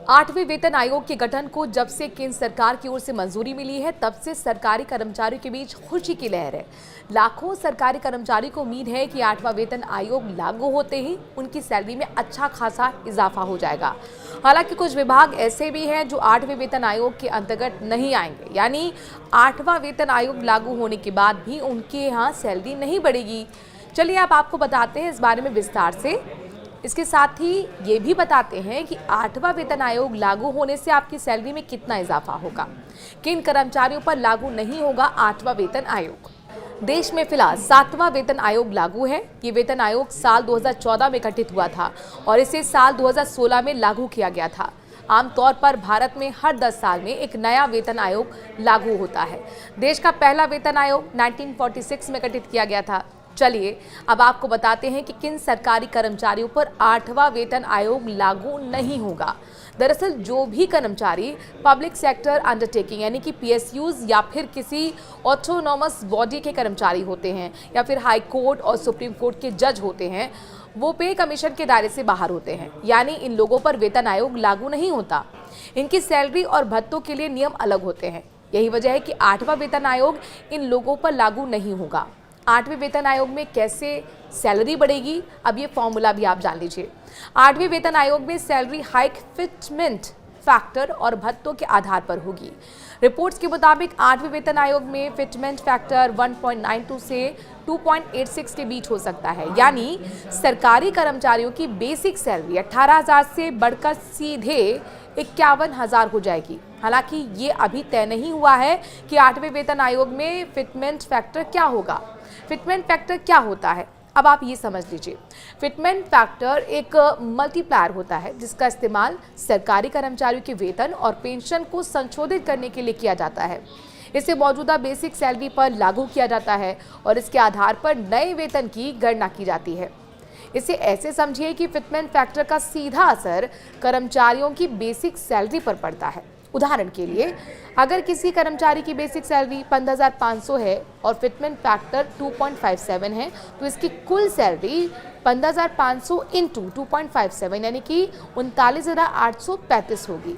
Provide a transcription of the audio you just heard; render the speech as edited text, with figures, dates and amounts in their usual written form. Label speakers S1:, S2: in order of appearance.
S1: 8वें वेतन आयोग के गठन को जब से केंद्र सरकार की ओर से मंजूरी मिली है, तब से सरकारी कर्मचारियों के बीच खुशी की लहर है। लाखों सरकारी कर्मचारी को उम्मीद है कि 8वां वेतन आयोग लागू होते ही उनकी सैलरी में अच्छा खासा इजाफा हो जाएगा। हालांकि कुछ विभाग ऐसे भी हैं जो 8वें वेतन आयोग के अंतर्गत नहीं आएंगे, यानी 8वां वेतन आयोग लागू होने के बाद भी उनके यहाँ सैलरी नहीं बढ़ेगी। चलिए अब आपको बताते हैं इस बारे में विस्तार से। इसके साथ ही ये भी बताते हैं कि 8वां वेतन आयोग लागू होने से आपकी सैलरी में कितना इजाफा होगा। किन कर्मचारियों पर लागू नहीं होगा 8वां वेतन आयोग। देश में फिलहाल 7वां वेतन आयोग लागू है। ये वेतन आयोग साल 2014 में गठित हुआ था और इसे साल 2016 में लागू किया गया था। आमतौर पर भारत में हर 10 साल में एक नया वेतन आयोग लागू होता है। देश का पहला वेतन आयोग 1946 में गठित किया गया था। चलिए अब आपको बताते हैं कि किन सरकारी कर्मचारियों पर 8वां वेतन आयोग लागू नहीं होगा। दरअसल जो भी कर्मचारी पब्लिक सेक्टर अंडरटेकिंग यानी कि पीएसयूज या फिर किसी ऑटोनॉमस बॉडी के कर्मचारी होते हैं या फिर हाई कोर्ट और सुप्रीम कोर्ट के जज होते हैं, वो पे कमीशन के दायरे से बाहर होते हैं, यानी इन लोगों पर वेतन आयोग लागू नहीं होता। इनकी सैलरी और भत्तों के लिए नियम अलग होते हैं। यही वजह है कि 8वां वेतन आयोग इन लोगों पर लागू नहीं होगा। 8वें वेतन आयोग में कैसे सैलरी बढ़ेगी, अब ये फॉर्मूला भी आप जान लीजिए। 8वें वेतन आयोग में सैलरी हाइक फिटमेंट फैक्टर और भत्तों के आधार पर होगी। रिपोर्ट्स के मुताबिक 8वें वेतन आयोग में फिटमेंट फैक्टर 1.92 से 2.86 के बीच हो सकता है, यानी सरकारी कर्मचारियों की बेसिक सैलरी 18,000 से बढ़कर सीधे 51,000 हो जाएगी। हालांकि ये अभी तय नहीं हुआ है कि 8वें वेतन आयोग में फिटमेंट फैक्टर क्या होगा। फिटमेंट फैक्टर क्या होता है, अब आप ये समझ लीजिए। फिटमेंट फैक्टर एक मल्टीप्लायर होता है जिसका इस्तेमाल सरकारी कर्मचारियों के वेतन और पेंशन को संशोधित करने के लिए किया जाता है। इसे मौजूदा बेसिक सैलरी पर लागू किया जाता है और इसके आधार पर नए वेतन की गणना की जाती है। इसे ऐसे समझिए कि फिटमेंट फैक्टर का सीधा असर कर्मचारियों की बेसिक सैलरी पर पड़ता है। उदाहरण के लिए, अगर किसी कर्मचारी की बेसिक सैलरी 15,500 है और फिटमेंट फैक्टर 2.57 है, तो इसकी कुल सैलरी 15,500 इंटू 2.57 यानी कि 39,835 होगी।